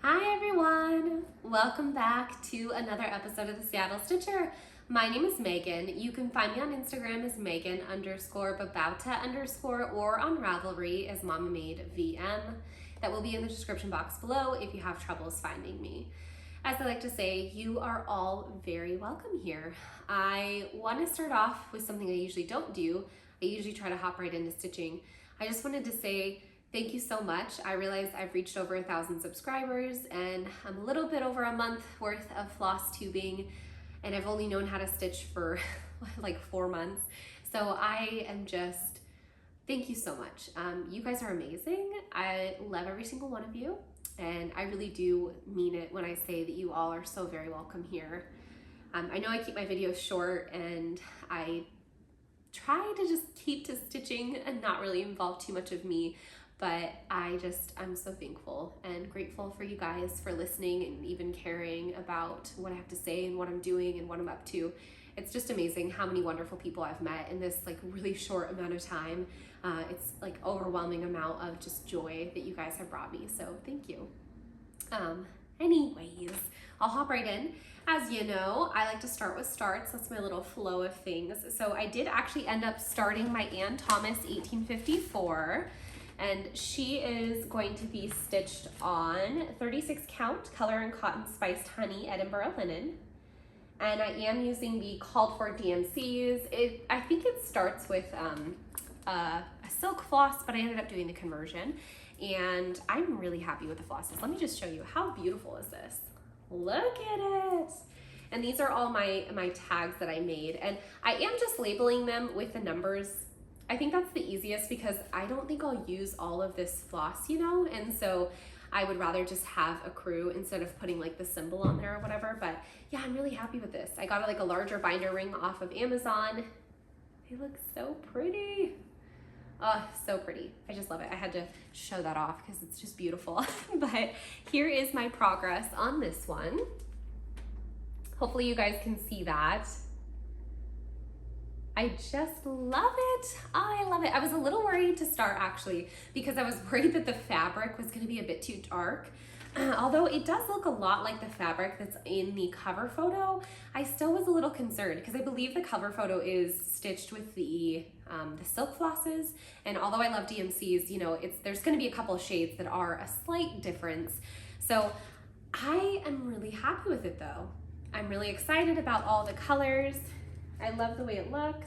Hi everyone! Welcome back to another episode of the Seattle Stitcher. My name is Megan. You can find me on Instagram as Megan_Babauta_ or on Ravelry as Mama Made VM. That will be in the description box below if you have troubles finding me. As I like to say, you are all very welcome here. I want to start off with something I usually don't do. I usually try to hop right into stitching. I just wanted to say thank you so much. I realize I've reached over 1,000 subscribers and I'm a little bit over a month worth of floss tubing, and I've only known how to stitch for like 4 months. So I am just, thank you so much. You guys are amazing. I love every single one of you, and I really do mean it when I say that you all are so very welcome here. I know I keep my videos short and I try to just keep to stitching and not really involve too much of me. But I'm so thankful and grateful for you guys for listening and even caring about what I have to say and what I'm doing and what I'm up to. It's just amazing how many wonderful people I've met in this like really short amount of time. It's like overwhelming amount of just joy that you guys have brought me. So thank you. Anyways, I'll hop right in. As you know, I like to start with starts. That's my little flow of things. So I did actually end up starting my Ann Thomas 1854. And she is going to be stitched on 36 count color and cotton spiced honey Edinburg linen. And I am using the called for DMCs. I think it starts with a silk floss, but I ended up doing the conversion. And I'm really happy with the flosses. Let me just show you, how beautiful is this? Look at it. And these are all my tags that I made. And I am just labeling them with the numbers. I think that's the easiest because I don't think I'll use all of this floss, you know? And so I would rather just have a crew instead of putting like the symbol on there or whatever. But yeah, I'm really happy with this. I got like a larger binder ring off of Amazon. They look so pretty. Oh, so pretty. I just love it. I had to show that off because it's just beautiful. But here is my progress on this one. Hopefully you guys can see that. I just love it. I love it. I was a little worried to start actually because I was worried that the fabric was going to be a bit too dark. Although it does look a lot like the fabric that's in the cover photo, I still was a little concerned because I believe the cover photo is stitched with the silk flosses. And although I love DMCs, you know, there's going to be a couple of shades that are a slight difference. So I am really happy with it though. I'm really excited about all the colors. I love the way it looks.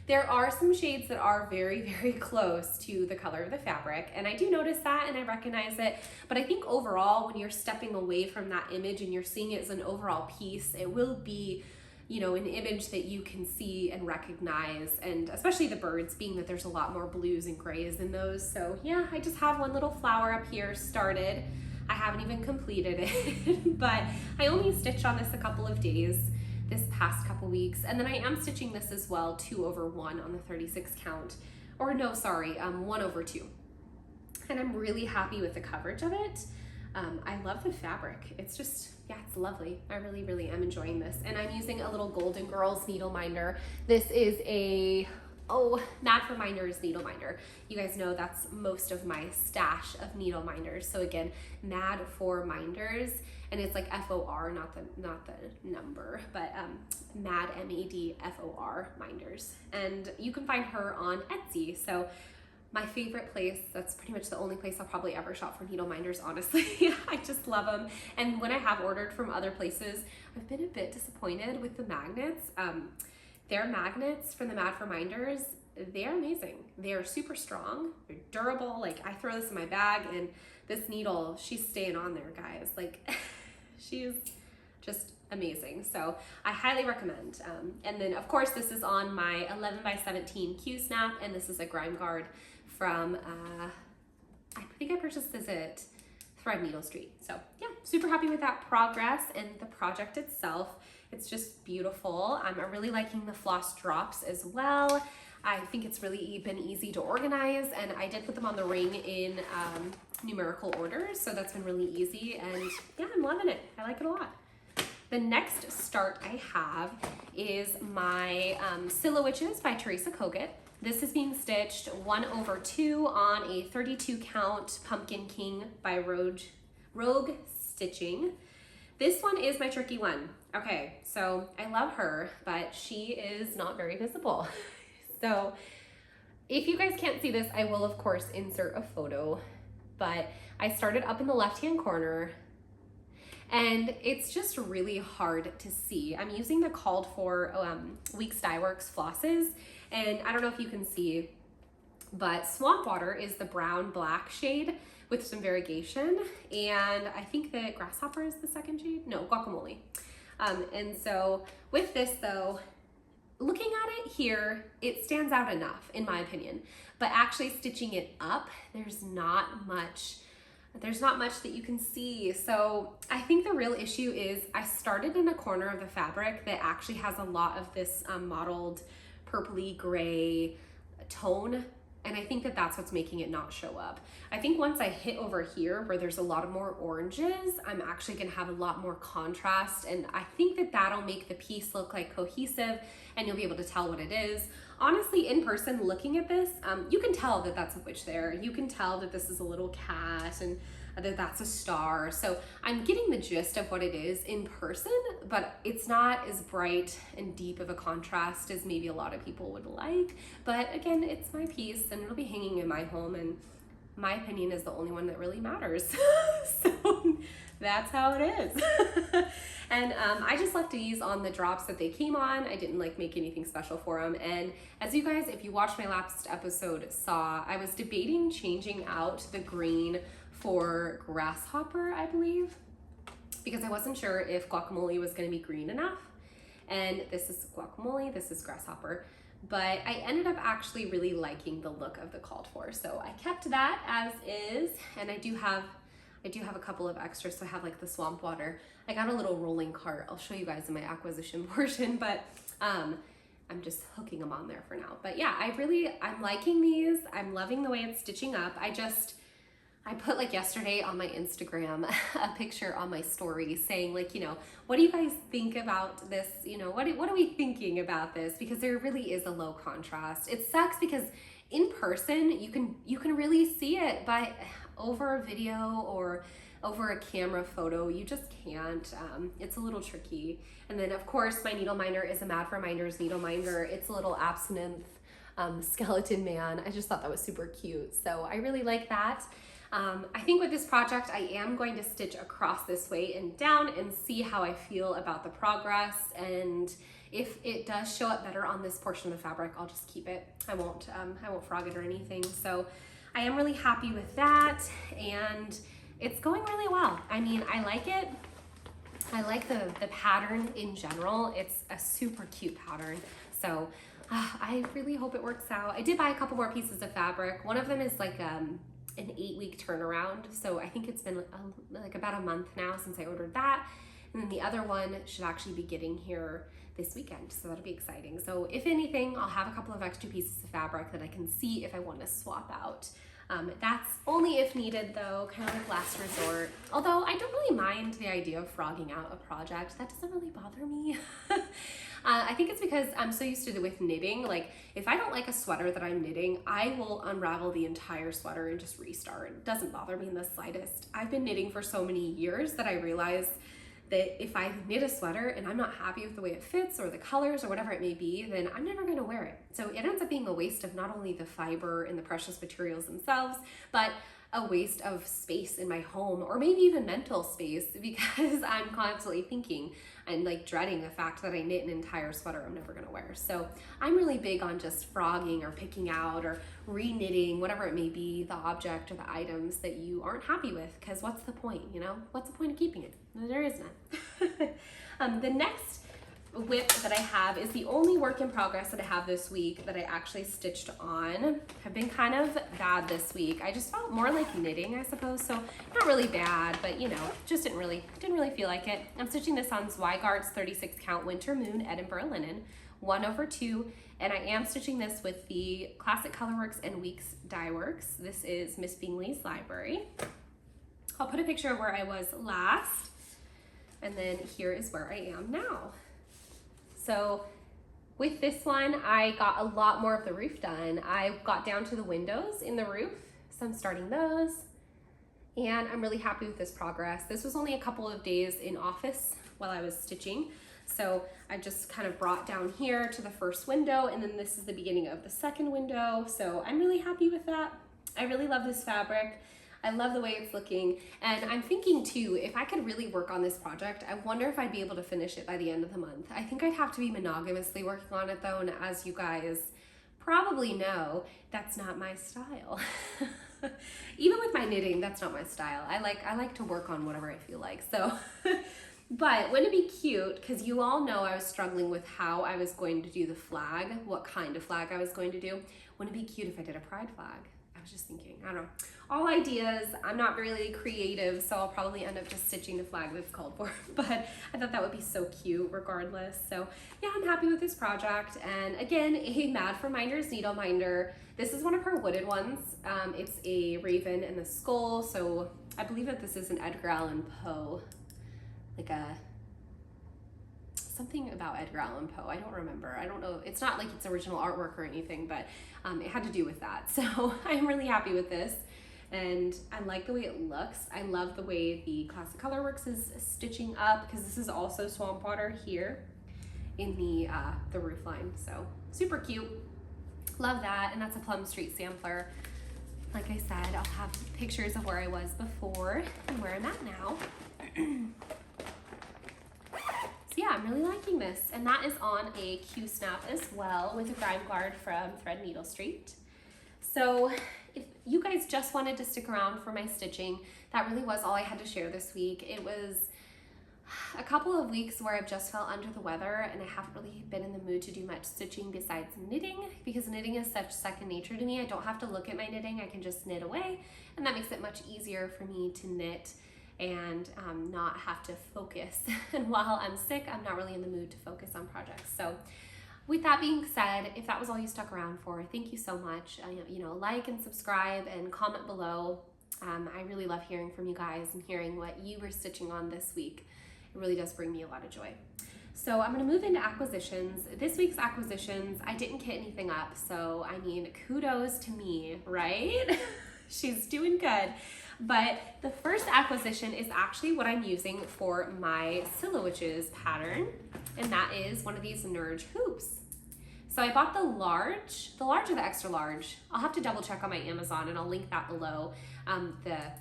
There are some shades that are very, very close to the color of the fabric, and I do notice that and I recognize it, but I think overall when you're stepping away from that image and you're seeing it as an overall piece, it will be, you know, an image that you can see and recognize, and especially the birds, being that there's a lot more blues and grays in those. So yeah, I just have one little flower up here started. I haven't even completed it, but I only stitched on this a couple of days this past couple weeks, and then I am stitching this as well 2/1 on the 36 count, or no, sorry, 1/2, and I'm really happy with the coverage of it. I love the fabric. It's just, yeah, it's lovely. I really, really am enjoying this, and I'm using a little Golden Girls needle minder. This is a Mad for Minders needle minder. You guys know that's most of my stash of needle minders. So again, Mad for Minders, and it's like FOR, not the number, but Mad MAD FOR minders. And you can find her on Etsy. So my favorite place, that's pretty much the only place I'll probably ever shop for needle minders, honestly. I just love them. And when I have ordered from other places, I've been a bit disappointed with the magnets. Their magnets from the Mad for Minders, they're amazing. They're super strong, they're durable. Like, I throw this in my bag and this needle, she's staying on there, guys. Like, she's just amazing. So I highly recommend. And then of course this is on my 11x17 Q snap, and this is a grime guard from, I think I purchased this at Threadneedle Street. So yeah, super happy with that progress and the project itself. It's just beautiful. I'm really liking the floss drops as well. I think it's really been easy to organize, and I did put them on the ring in numerical orders, so that's been really easy, and yeah, I'm loving it. I like it a lot. The next start I have is my Scilla Witches by Teresa Kogut. This is being stitched 1/2 on a 32 count Pumpkin King by Rogue stitching. This one is my tricky one. Okay, so I love her, but she is not very visible. So if you guys can't see this, I will of course insert a photo, but I started up in the left-hand corner and it's just really hard to see. I'm using the called for Weeks Dye Works flosses, and I don't know if you can see, but Swamp Water is the brown black shade with some variegation, and I think that Grasshopper is the second shade. No, Guacamole. And so with this though, looking at it here, it stands out enough in my opinion, but actually stitching it up, there's not much that you can see. So I think the real issue is I started in a corner of the fabric that actually has a lot of this mottled purpley gray tone, and I think that that's what's making it not show up. I think once I hit over here where there's a lot of more oranges, I'm actually gonna have a lot more contrast, and I think that that'll make the piece look like cohesive and you'll be able to tell what it is. Honestly, in person looking at this, you can tell that that's a witch there. You can tell that this is a little cat and that that's a star. So I'm getting the gist of what it is in person, but it's not as bright and deep of a contrast as maybe a lot of people would like. But again, it's my piece and it'll be hanging in my home, and my opinion is the only one that really matters. So that's how it is. And I just left these on the drops that they came on. I didn't like make anything special for them. And as you guys, if you watched my last episode, saw, I was debating changing out the green for Grasshopper, I believe, because I wasn't sure if Guacamole was going to be green enough. And this is Guacamole, this is Grasshopper. But I ended up actually really liking the look of the called for. So I kept that as is, and I do have a couple of extras. So I have like the Swamp Water. I got a little rolling cart. I'll show you guys in my acquisition portion, but I'm just hooking them on there for now. But yeah, I'm liking these. I'm loving the way it's stitching up. I put like yesterday on my Instagram a picture on my story saying like, you know, what do you guys think about this? You know, what are we thinking about this? Because there really is a low contrast. It sucks because in person you can really see it, but over a video or over a camera photo, you just can't. It's a little tricky. And then of course my needle minder is a Mad for Minders needle minder. It's a little absinthe skeleton man. I just thought that was super cute. So I really like that. I think with this project, I am going to stitch across this way and down and see how I feel about the progress. And if it does show up better on this portion of the fabric, I'll just keep it. I won't frog it or anything. So I am really happy with that, and it's going really well. I mean, I like it. I like the pattern in general. It's a super cute pattern. So I really hope it works out. I did buy a couple more pieces of fabric. One of them is like an 8-week turnaround. So I think it's been like about a month now since I ordered that. And then the other one should actually be getting here this weekend. So that'll be exciting. So if anything, I'll have a couple of extra pieces of fabric that I can see if I want to swap out. That's only if needed though, kind of like last resort. Although I don't really mind the idea of frogging out a project. That doesn't really bother me. I think it's because I'm so used to it with knitting. Like if I don't like a sweater that I'm knitting, I will unravel the entire sweater and just restart. It doesn't bother me in the slightest. I've been knitting for so many years that I realize that if I knit a sweater and I'm not happy with the way it fits or the colors or whatever it may be, then I'm never going to wear it. So it ends up being a waste of not only the fiber and the precious materials themselves, but a waste of space in my home, or maybe even mental space, because I'm constantly thinking and like dreading the fact that I knit an entire sweater I'm never going to wear. So I'm really big on just frogging or picking out or re-knitting, whatever it may be, the object or the items that you aren't happy with, because what's the point, you know? What's the point of keeping it? There is none. The next whip that I have is the only work in progress that I have this week that I actually stitched on. I've been kind of bad this week. I just felt more like knitting, I suppose. So not really bad, but you know, just didn't really feel like it. I'm stitching this on Zweigart's 36 count Winter Moon Edinburg linen, 1/2, and I am stitching this with the Classic Colorworks and Weeks Dye Works. This is Miss Bingley's library. I'll put a picture of where I was last, and then here is where I am now. So with this one, I got a lot more of the roof done. I got down to the windows in the roof, so I'm starting those. and I'm really happy with this progress. This was only a couple of days in office while I was stitching. So I just kind of brought down here to the first window, and then this is the beginning of the second window. So I'm really happy with that. I really love this fabric. I love the way it's looking. And I'm thinking too, if I could really work on this project, I wonder if I'd be able to finish it by the end of the month. I think I'd have to be monogamously working on it though, and as you guys probably know, that's not my style. Even with my knitting, that's not my style. I like to work on whatever I feel like. So, but wouldn't it be cute? Because you all know I was struggling with how I was going to do the flag, what kind of flag I was going to do. Wouldn't it be cute if I did a pride flag? I was just thinking, I don't know. All ideas. I'm not really creative, so I'll probably end up just stitching the flag that's called for. But I thought that would be so cute regardless. So yeah, I'm happy with this project. And again, a Mad for Minders needle minder. This is one of her wooded ones. It's a raven and the skull. So I believe that this is an Edgar Allan Poe, like something about Edgar Allan Poe. I don't remember. I don't know. It's not like it's original artwork or anything, but it had to do with that. So I'm really happy with this. And I like the way it looks. I love the way the Classic Colorworks is stitching up, because this is also swamp water here in the roof line. So super cute. Love that. And that's a Plum Street sampler. Like I said, I'll have pictures of where I was before and where I'm at now. So yeah, I'm really liking this. And that is on a Q-snap as well, with a grime guard from Threadneedle Street. So if you guys just wanted to stick around for my stitching, that really was all I had to share this week. It was a couple of weeks where I've just felt under the weather, and I haven't really been in the mood to do much stitching besides knitting, because knitting is such second nature to me. I don't have to look at my knitting, I can just knit away, and that makes it much easier for me to knit and not have to focus. And while I'm sick, I'm not really in the mood to focus on projects. So with that being said, if that was all you stuck around for, thank you so much. You know, like and subscribe and comment below. I really love hearing from you guys and hearing what you were stitching on this week. It really does bring me a lot of joy. So I'm gonna move into acquisitions. This week's acquisitions, I didn't kit anything up, so I mean, kudos to me, right? She's doing good. But the first acquisition is actually what I'm using for my Scilla Witches pattern, and that is one of these Nerge hoops. So I bought the large or the extra large. I'll have to double check on my Amazon, and I'll link that below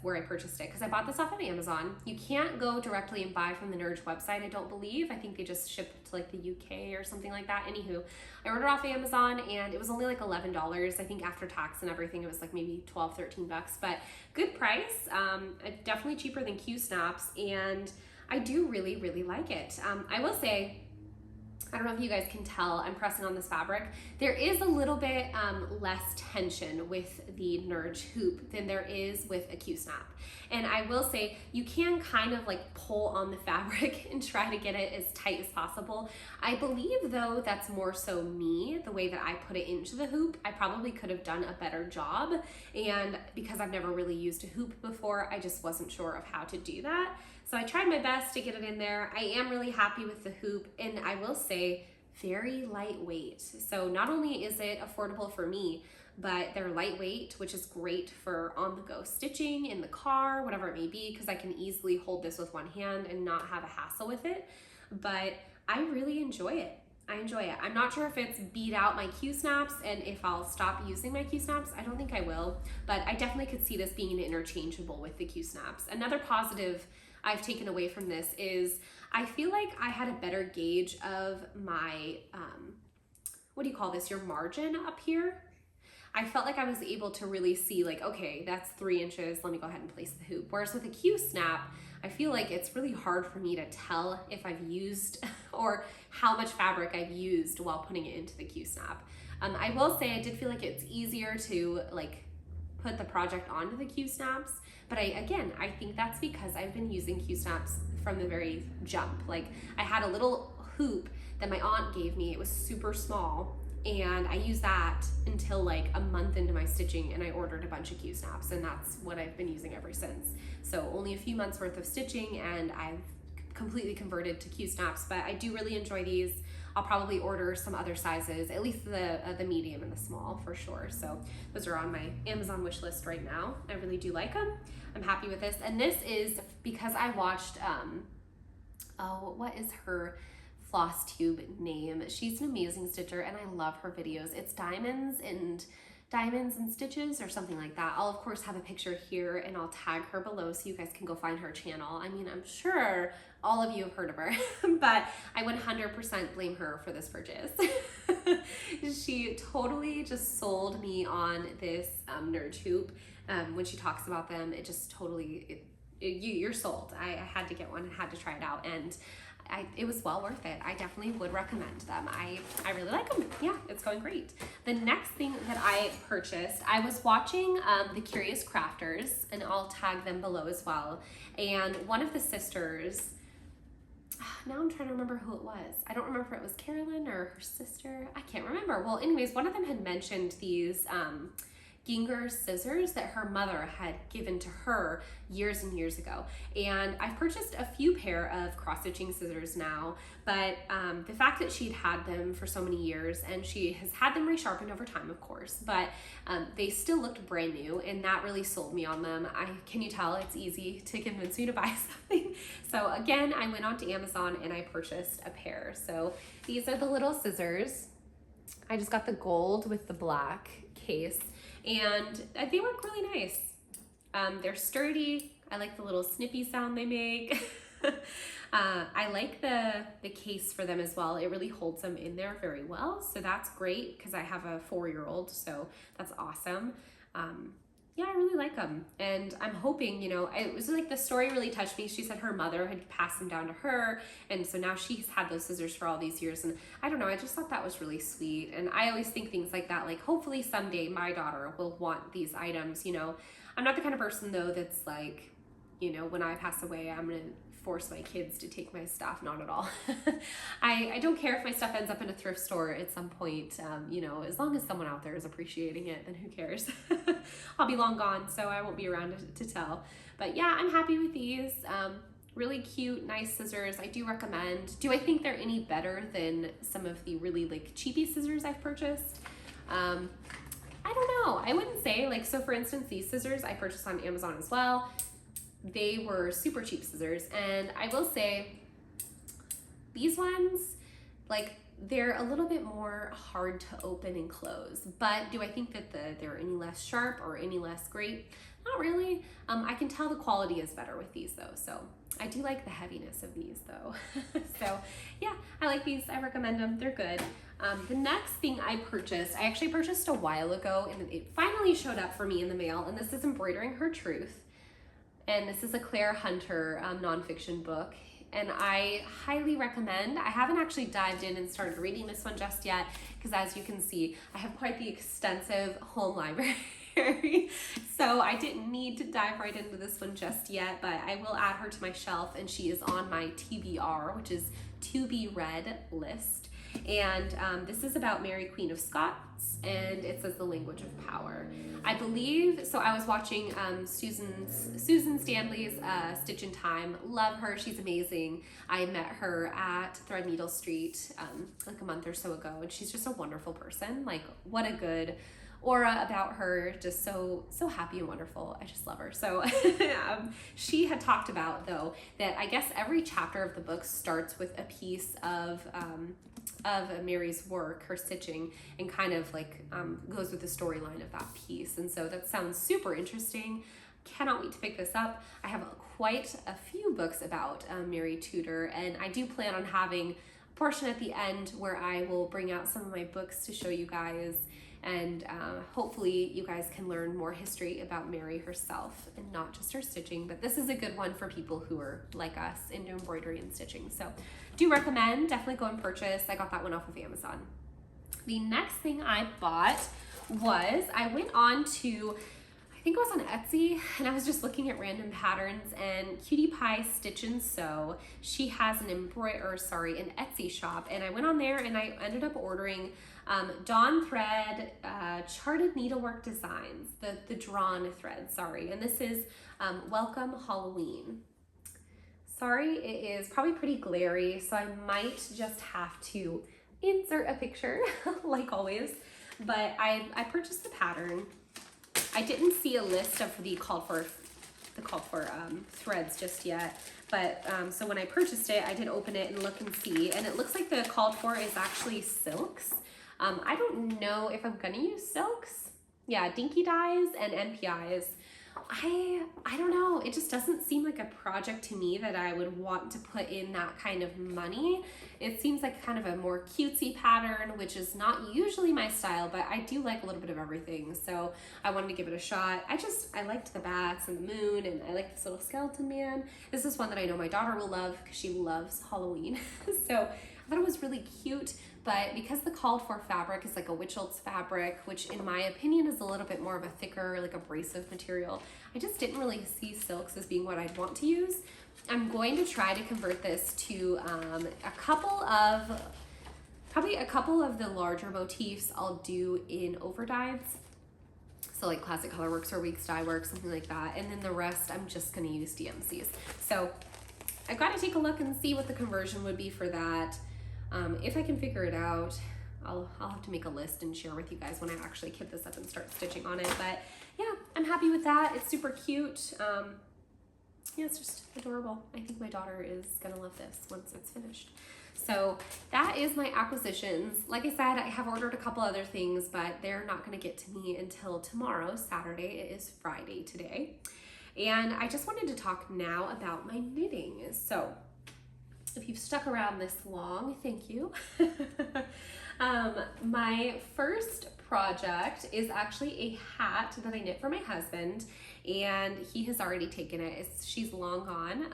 where I purchased it, because I bought this off of Amazon. You can't go directly and buy from the Nerge website, I don't believe. I think they just ship to like the UK or something like that. Anywho, I ordered off Amazon, and it was only like $11. I think after tax and everything, it was like maybe 12, 13 bucks, but good price. Definitely cheaper than Q-snaps, and I do really, really like it. I will say, I don't know if you guys can tell, I'm pressing on this fabric. There is a little bit less tension with the Nerge hoop than there is with a Q-snap. And I will say, you can kind of like pull on the fabric and try to get it as tight as possible. I believe though, that's more so me, the way that I put it into the hoop. I probably could have done a better job. And because I've never really used a hoop before, I just wasn't sure of how to do that. So I tried my best to get it in there. I am really happy with the hoop, and I will say very lightweight. So not only is it affordable for me, but they're lightweight, which is great for on-the-go stitching in the car, whatever it may be, because I can easily hold this with one hand and not have a hassle with it. But I really enjoy it. I enjoy it. I'm not sure if it's beat out my Q-snaps and if I'll stop using my Q-snaps. I don't think I will, but I definitely could see this being interchangeable with the Q-snaps. Another positive I've taken away from this is I feel like I had a better gauge of my, what do you call this, your margin up here. I felt like I was able to really see like, okay, that's 3 inches, let me go ahead and place the hoop. Whereas with a Q-snap, I feel like it's really hard for me to tell if I've used or how much fabric I've used while putting it into the Q-snap. I will say I did feel like it's easier to like put the project onto the Q-snaps. But I think that's because I've been using Q-snaps from the very jump. Like I had a little hoop that my aunt gave me. It was super small, and I used that until like a month into my stitching, and I ordered a bunch of Q-snaps, and that's what I've been using ever since. So only a few months worth of stitching, and I've completely converted to Q-snaps, but I do really enjoy these. I'll probably order some other sizes, at least the medium and the small for sure. So those are on my Amazon wish list right now. I really do like them. I'm happy with this. And this is because I watched, oh, what is her Flosstube name? She's an amazing stitcher and I love her videos. It's Diamonds and Stitches or something like that. I'll of course have a picture here and I'll tag her below so you guys can go find her channel. I mean, I'm sure all of you have heard of her, but I 100% blame her for this purchase. She totally just sold me on this nerd hoop. When she talks about them, it just totally, you're sold. I had to get one, I had to try it out, and it was well worth it. I definitely would recommend them. I really like them. Yeah, it's going great. The next thing that I purchased, I was watching The Curious Crafters, and I'll tag them below as well. And one of the sisters, now I'm trying to remember who it was. I don't remember if it was Carolyn or her sister. I can't remember. Well, anyways, one of them had mentioned these Ginger scissors that her mother had given to her years and years ago. And I've purchased a few pair of cross-stitching scissors now, but the fact that she'd had them for so many years, and she has had them resharpened over time, of course, but they still looked brand new, and that really sold me on them. Can you tell it's easy to convince me to buy something? So again, I went onto Amazon and I purchased a pair. So these are the little scissors. I just got the gold with the black case, and they work really nice. They're sturdy. I like the little snippy sound they make. I like the case for them as well. It really holds them in there very well, so that's great because I have a 4-year-old, so that's awesome. Yeah, I really like them, and I'm hoping, you know, it was like the story really touched me. She said her mother had passed them down to her, and so now she's had those scissors for all these years, and I don't know, I just thought that was really sweet. And I always think things like that, like hopefully someday my daughter will want these items, you know. I'm not the kind of person though that's like, you know, when I pass away, I'm gonna force my kids to take my stuff. Not at all. I don't care if my stuff ends up in a thrift store at some point, you know, as long as someone out there is appreciating it, then who cares? I'll be long gone, so I won't be around to tell. But yeah, I'm happy with these. Really cute, nice scissors. I do recommend. Do I think they're any better than some of the really like cheapy scissors I've purchased? I don't know. I wouldn't say, like, so for instance, these scissors I purchased on Amazon as well. They were super cheap scissors, and I will say these ones, like, they're a little bit more hard to open and close. But do I think that they're any less sharp or any less great? Not really. I can tell the quality is better with these though, so I do like the heaviness of these though. So yeah, I like these. I recommend them. They're good. The next thing I actually purchased a while ago, and it finally showed up for me in the mail, and this is Embroidering Her Truth. And this is a Claire Hunter nonfiction book, and I highly recommend. I haven't actually dived in and started reading this one just yet, because as you can see, I have quite the extensive home library. So I didn't need to dive right into this one just yet, but I will add her to my shelf, and she is on my TBR, which is to be read list. And this is about Mary, Queen of Scots, and it says the language of power. I believe, so I was watching Susan Stanley's Stitch in Time. Love her, she's amazing. I met her at Threadneedle Street like a month or so ago, and she's just a wonderful person. Like, what a good aura about her, just so happy and wonderful. I just love her. So she had talked about though that I guess every chapter of the book starts with a piece of Mary's work, her stitching, and kind of like goes with the storyline of that piece. And so that sounds super interesting. Cannot wait to pick this up. I have quite a few books about Mary Tudor, and I do plan on having a portion at the end where I will bring out some of my books to show you guys, and hopefully you guys can learn more history about Mary herself and not just her stitching. But this is a good one for people who are like us into embroidery and stitching. So do recommend, definitely go and purchase. I got that one off of Amazon. The next thing I bought was, I went on to, I think it was on Etsy, and I was just looking at random patterns, and Cutie Pie Stitch and Sew, she has an Etsy shop, and I went on there and I ended up ordering Dawn thread, charted needlework designs, the drawn thread, and this is Welcome Halloween. Sorry, it is probably pretty glary, so I might just have to insert a picture like always, but I purchased the pattern. I didn't see a list of the called for threads just yet, but so when I purchased it, I did open it and look and see, and it looks like the called for is actually silks. I don't know if I'm gonna use silks. Yeah, dinky dyes and NPIs. I don't know, it just doesn't seem like a project to me that I would want to put in that kind of money. It seems like kind of a more cutesy pattern, which is not usually my style, but I do like a little bit of everything, so I wanted to give it a shot. I liked the bats and the moon, and I like this little skeleton man. This is one that I know my daughter will love because she loves Halloween. So I thought it was really cute. But because the called for fabric is like a witch oats fabric, which in my opinion is a little bit more of a thicker, like abrasive material, I just didn't really see silks as being what I'd want to use. I'm going to try to convert this to probably a couple of the larger motifs I'll do in overdyes. So like Classic Colorworks or Weeks Dye Works, something like that. And then the rest, I'm just gonna use DMCs. So I've got to take a look and see what the conversion would be for that. If I can figure it out, I'll have to make a list and share with you guys when I actually kit this up and start stitching on it. But yeah, I'm happy with that. It's super cute. Yeah, it's just adorable. I think my daughter is gonna love this once it's finished. So that is my acquisitions. Like I said, I have ordered a couple other things, but they're not gonna get to me until tomorrow, Saturday. It is Friday today. And I just wanted to talk now about my knitting. So if you've stuck around this long, thank you. My first project is actually a hat that I knit for my husband, and he has already taken it. She's long gone.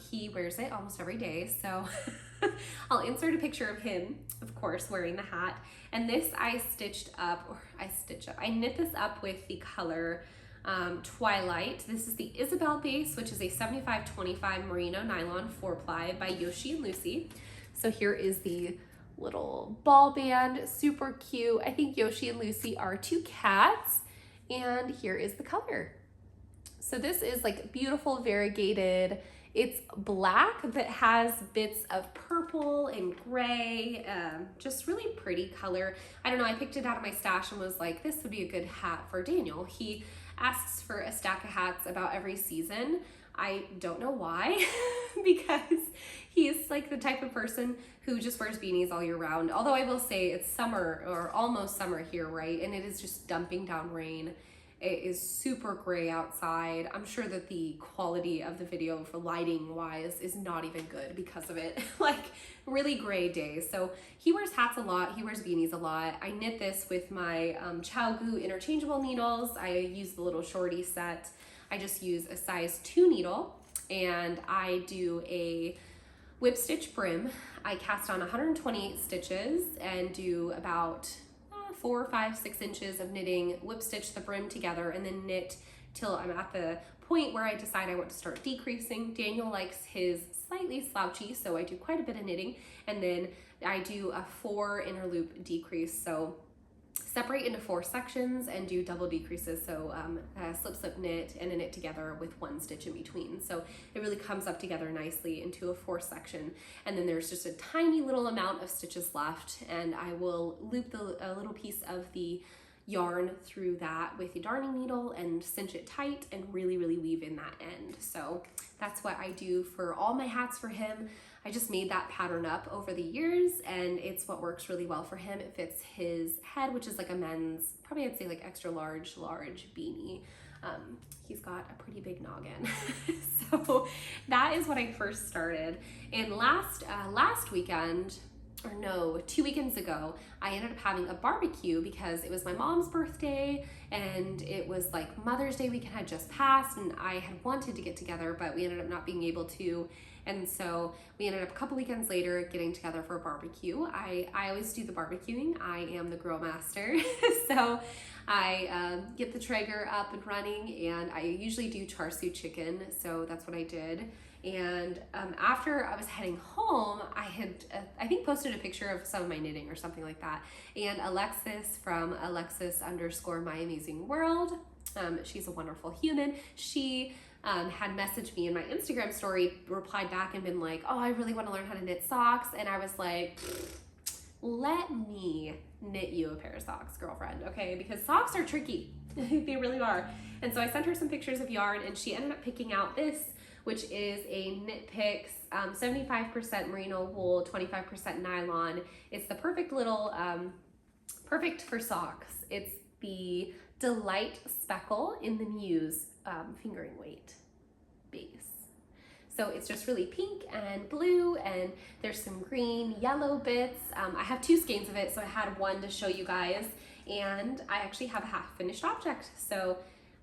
He wears it almost every day, so I'll insert a picture of him, of course, wearing the hat. And this I knit this up with the color Twilight. This is the Isabel base, which is a 75/25 merino nylon 4-ply by Yoshi and Lucy. So here is the little ball band, super cute. I think Yoshi and Lucy are two cats, and here is the color. So this is like beautiful variegated. It's black but has bits of purple and gray, just really pretty color. I don't know, I picked it out of my stash and was like, this would be a good hat for Daniel. He asks for a stack of hats about every season. I don't know why, because he's like the type of person who just wears beanies all year round. Although I will say it's summer or almost summer here, right? And it is just dumping down rain. It is super gray outside. I'm sure that the quality of the video for lighting wise is not even good because of it. Like really gray days. So he wears hats a lot. He wears beanies a lot. I knit this with my ChowGoo interchangeable needles. I use the little shorty set. I just use a size 2 needle, and I do a whip stitch brim. I cast on 128 stitches and do about 4, 5, 6 inches of knitting, whip stitch the brim together, and then knit till I'm at the point where I decide I want to start decreasing. Daniel likes his slightly slouchy, so I do quite a bit of knitting, and then I do a 4 inner loop decrease. So separate into 4 sections and do double decreases. So slip, slip, knit, and a knit together with 1 stitch in between. So it really comes up together nicely into a 4 section. And then there's just a tiny little amount of stitches left, and I will loop a little piece of the yarn through that with a darning needle and cinch it tight and really, really weave in that end. So that's what I do for all my hats for him. I just made that pattern up over the years, and it's what works really well for him. It fits his head, which is like a men's, probably I'd say like extra large beanie. He's got a pretty big noggin. So that is what I first started. And last weekend, or no, 2 weekends ago, I ended up having a barbecue because it was my mom's birthday, and it was like Mother's Day weekend had just passed, and I had wanted to get together, but we ended up not being able to. And so we ended up a couple weekends later getting together for a barbecue. I always do the barbecuing. I am the grill master. So I get the Traeger up and running, and I usually do char siu chicken. So that's what I did. And after I was heading home, I had, I think, posted a picture of some of my knitting or something like that. And Alexis from Alexis_my_amazing_world, she's a wonderful human. She had messaged me in my Instagram story, replied back and been like, oh, I really want to learn how to knit socks. And I was like, let me knit you a pair of socks, girlfriend, okay? Because socks are tricky. They really are. And so I sent her some pictures of yarn, and she ended up picking out this, which is a Knit Picks 75% merino wool, 25% nylon. It's the perfect little, perfect for socks. It's the Delight Speckle in the Muse fingering weight base. So it's just really pink and blue, and there's some green, yellow bits. I have 2 skeins of it, so I had one to show you guys, and I actually have a half finished object. So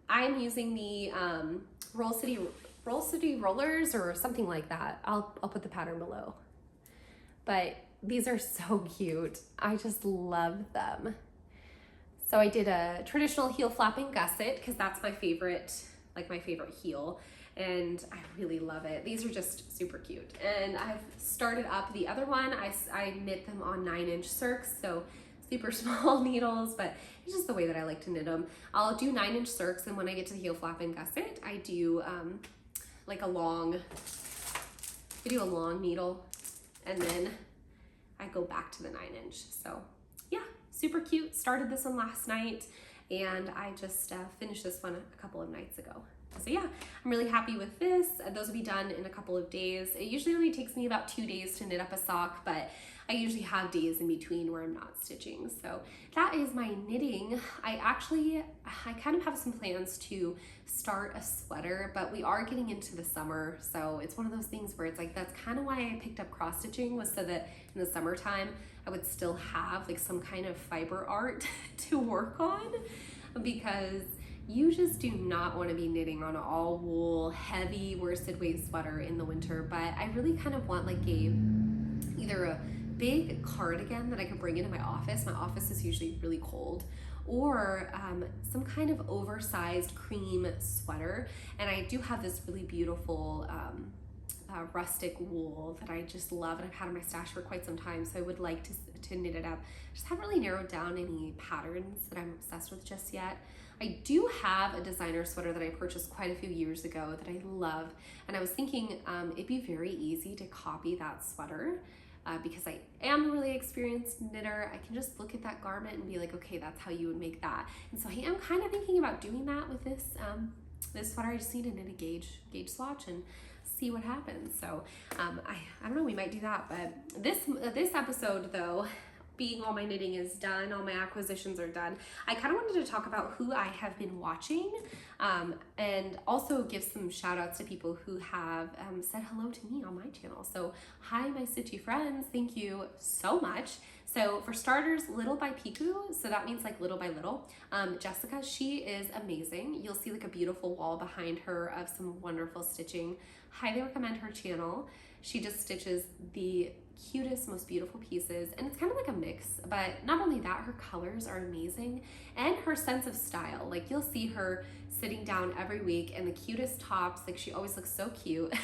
I'm using the Roll City rollers or something like that. I'll put the pattern below. But these are so cute. I just love them. So I did a traditional heel flapping gusset because that's my favorite, like my favorite heel. And I really love it. These are just super cute. And I've started up the other one. I knit them on 9-inch circs, so super small needles, but it's just the way that I like to knit them. I'll do 9-inch circs, and when I get to the heel flapping gusset, I do like a long needle, and then I go back to the 9-inch. So yeah, super cute. Started this one last night, and I just finished this one a couple of nights ago. So yeah, I'm really happy with this. Those will be done in a couple of days. It usually only takes me about 2 days to knit up a sock, but I usually have days in between where I'm not stitching. So that is my knitting. I kind of have some plans to start a sweater, but we are getting into the summer. So it's one of those things where it's like, that's kind of why I picked up cross stitching, was so that in the summertime, I would still have like some kind of fiber art to work on, because you just do not want to be knitting on an all wool, heavy worsted weight sweater in the winter. But I really kind of want like either a big cardigan that I could bring into my office. My office is usually really cold, or some kind of oversized cream sweater. And I do have this really beautiful rustic wool that I just love, and I've had in my stash for quite some time, so I would like to knit it up. I just haven't really narrowed down any patterns that I'm obsessed with just yet. I do have a designer sweater that I purchased quite a few years ago that I love, and I was thinking it'd be very easy to copy that sweater because I am a really experienced knitter. I can just look at that garment and be like, okay, that's how you would make that. And so I am kind of thinking about doing that with this this sweater. I just need to knit a gauge swatch and see what happens. So I don't know, we might do that. But this episode though, being all my knitting is done, all my acquisitions are done, I kind of wanted to talk about who I have been watching, and also give some shout outs to people who have said hello to me on my channel. So hi, my stitchy friends, thank you so much. So for starters, Little by Piku, so that means like little by little. Jessica, she is amazing. You'll see like a beautiful wall behind her of some wonderful stitching. Highly recommend her channel. She just stitches the cutest, most beautiful pieces, and it's kind of like a mix, but not only that, her colors are amazing, and her sense of style. Like, you'll see her sitting down every week in the cutest tops. Like, she always looks so cute.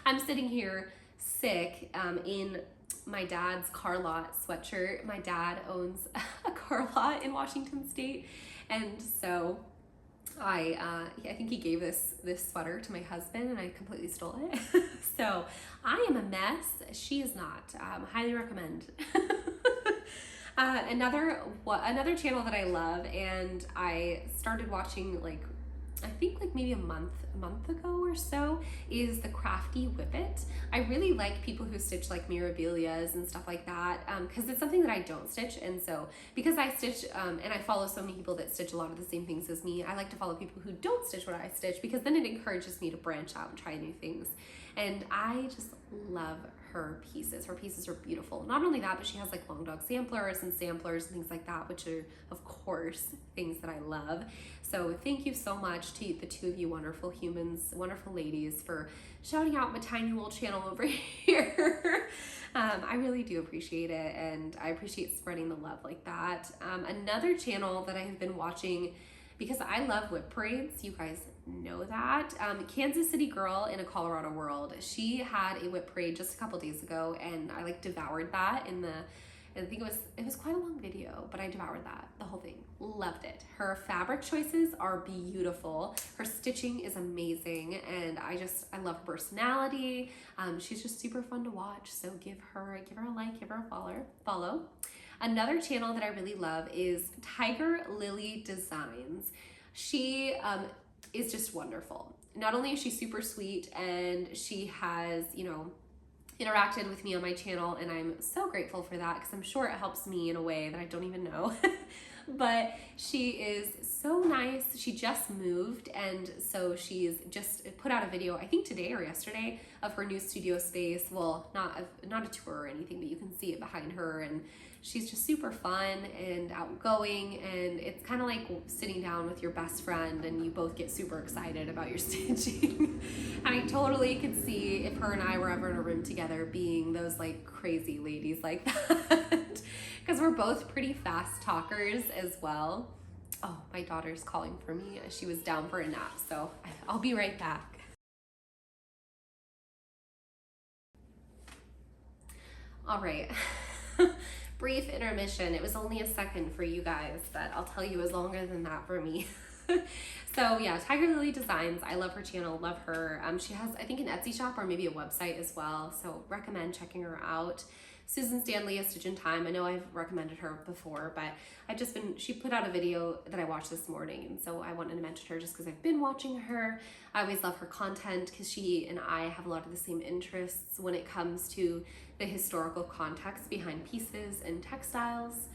I'm sitting here sick in my dad's car lot sweatshirt. My dad owns a car lot in Washington State, and so I think he gave this sweater to my husband, and I completely stole it. So I am a mess. She is not. Highly recommend. Another channel that I love, and I started watching like, I think like maybe a month ago or so, is the Crafty Whippet. I really like people who stitch like mirabilias and stuff like that, because it's something that I don't stitch, and so because I stitch and I follow so many people that stitch a lot of the same things as me, I like to follow people who don't stitch what I stitch, because then it encourages me to branch out and try new things. And I just love her pieces. Her pieces are beautiful. Not only that, but she has like long dog samplers and things like that, which are of course things that I love. So thank you so much to the two of you wonderful humans, wonderful ladies, for shouting out my tiny little channel over here. I really do appreciate it, and I appreciate spreading the love like that. Another channel that I have been watching, because I love whip parades, you guys know that. Kansas City Girl in a Colorado World. She had a whip parade just a couple days ago, and I like devoured that in I think it was quite a long video, but I devoured that, the whole thing. Loved it. Her fabric choices are beautiful. Her stitching is amazing, and I love her personality. She's just super fun to watch. So give her a like, give her a follow. Another channel that I really love is Tiger Lily Designs. She is just wonderful. Not only is she super sweet, and she has, you know, interacted with me on my channel, and I'm so grateful for that because I'm sure it helps me in a way that I don't even know. But she is so nice. She just moved, and so she's just put out a video, I think today or yesterday, of her new studio space. Well, not a tour or anything, but you can see it behind her, and she's just super fun and outgoing, and it's kind of like sitting down with your best friend and you both get super excited about your stitching. I totally could see if her and I were ever in a room together being those like crazy ladies like that, because we're both pretty fast talkers as well. Oh, my daughter's calling for me. She was down for a nap, so I'll be right back. All right. Brief intermission. It was only a second for you guys, but I'll tell you it was longer than that for me. So yeah, Tiger Lily Designs. I love her channel, love her. She has, I think, an Etsy shop or maybe a website as well, so recommend checking her out. Susan Stanley, A Stitch in Time. I know I've recommended her before, but she put out a video that I watched this morning, and so I wanted to mention her just because I've been watching her. I always love her content because she and I have a lot of the same interests when it comes to the historical context behind pieces and textiles.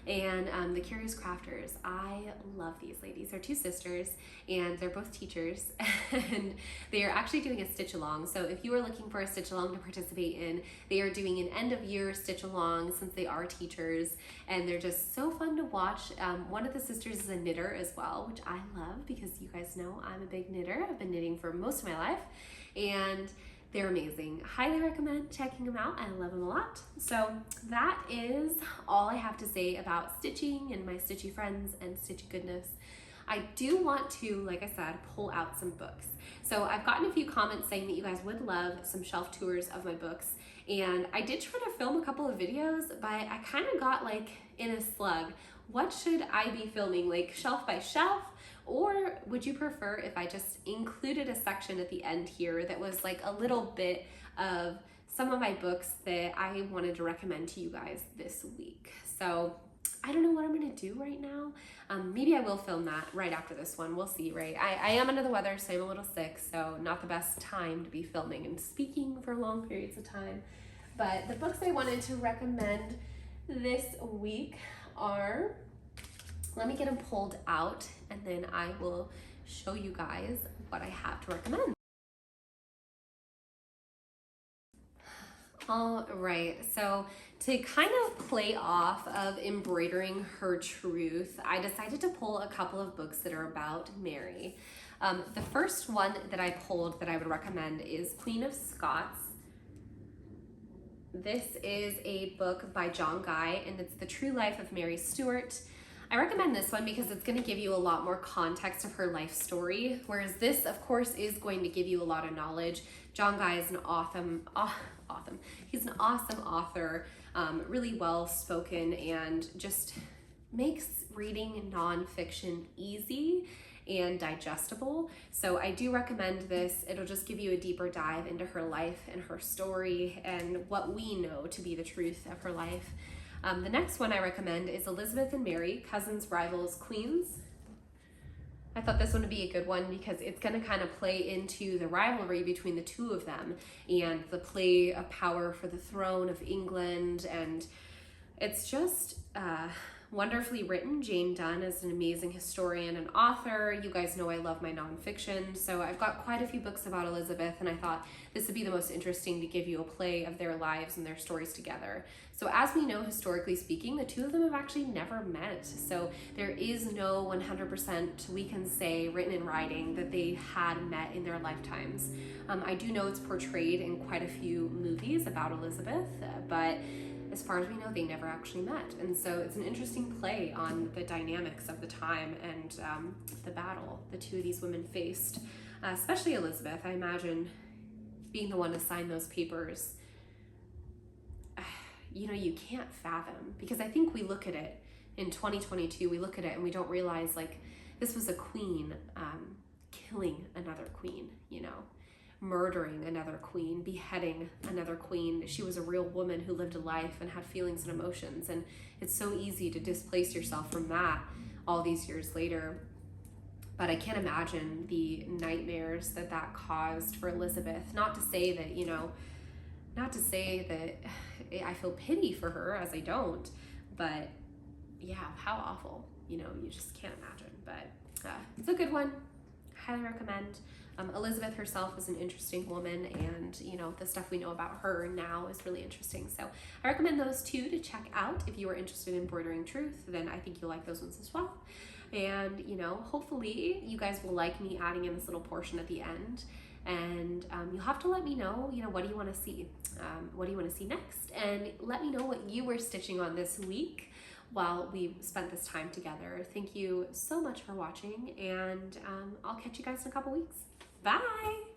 And the Curious Crafters. I love these ladies. They're two sisters, and they're both teachers, and they are actually doing a stitch along. So if you are looking for a stitch along to participate in, they are doing an end of year stitch along since they are teachers, and they're just so fun to watch. One of the sisters is a knitter as well, which I love because you guys know I'm a big knitter. I've been knitting for most of my life, and they're amazing. Highly recommend checking them out. I love them a lot. So that is all I have to say about stitching and my stitchy friends and stitchy goodness. I do want to, like I said, pull out some books. So I've gotten a few comments saying that you guys would love some shelf tours of my books. And I did try to film a couple of videos, but I kind of got like in a slug. What should I be filming? Like shelf by shelf? Or would you prefer if I just included a section at the end here that was like a little bit of some of my books that I wanted to recommend to you guys this week? So I don't know what I'm gonna do right now. Maybe I will film that right after this one. We'll see, right? I am under the weather, so I'm a little sick, so not the best time to be filming and speaking for long periods of time. But the books I wanted to recommend this week are, let me get them pulled out, and then I will show you guys what I have to recommend. All right, so to kind of play off of embroidering her truth, I decided to pull a couple of books that are about Mary. The first one that I pulled that I would recommend is Queen of Scots. This is a book by John Guy, and it's the true life of Mary Stuart. I recommend this one because it's going to give you a lot more context of her life story, whereas this, of course, is going to give you a lot of knowledge. John Guy is an he's an awesome author, really well spoken, and just makes reading nonfiction easy and digestible. So I do recommend this. It'll just give you a deeper dive into her life and her story and what we know to be the truth of her life. The next one I recommend is Elizabeth and Mary, Cousins, Rivals, Queens. I thought this one would be a good one because it's going to kind of play into the rivalry between the two of them and the play of power for the throne of England, and it's just wonderfully written. Jane Dunn is an amazing historian and author. You guys know I love my nonfiction, so I've got quite a few books about Elizabeth, and I thought this would be the most interesting to give you a play of their lives and their stories together. So as we know, historically speaking, the two of them have actually never met. So there is no 100% we can say written in writing that they had met in their lifetimes. I do know it's portrayed in quite a few movies about Elizabeth, but as far as we know, they never actually met. And so it's an interesting play on the dynamics of the time and the battle the two of these women faced, especially Elizabeth. I imagine being the one to sign those papers. you know, you can't fathom, because I think we look at it in 2022, we look at it and we don't realize like this was a queen killing another queen, you know, murdering another queen, beheading another queen. She was a real woman who lived a life and had feelings and emotions, and it's so easy to displace yourself from that all these years later. But I can't imagine the nightmares that that caused for Elizabeth. Not to say that, you know, not to say that I feel pity for her, as I don't, but yeah, how awful, you know, you just can't imagine. But it's a good one, highly recommend. Elizabeth herself is an interesting woman, and you know, the stuff we know about her now is really interesting. So I recommend those two to check out. If you are interested in Bordering Truth, then I think you'll like those ones as well. And you know, hopefully you guys will like me adding in this little portion at the end. And you'll have to let me know, you know, what do you want to see? What do you want to see next? And let me know what you were stitching on this week while we spent this time together. Thank you so much for watching, and I'll catch you guys in a couple weeks. Bye!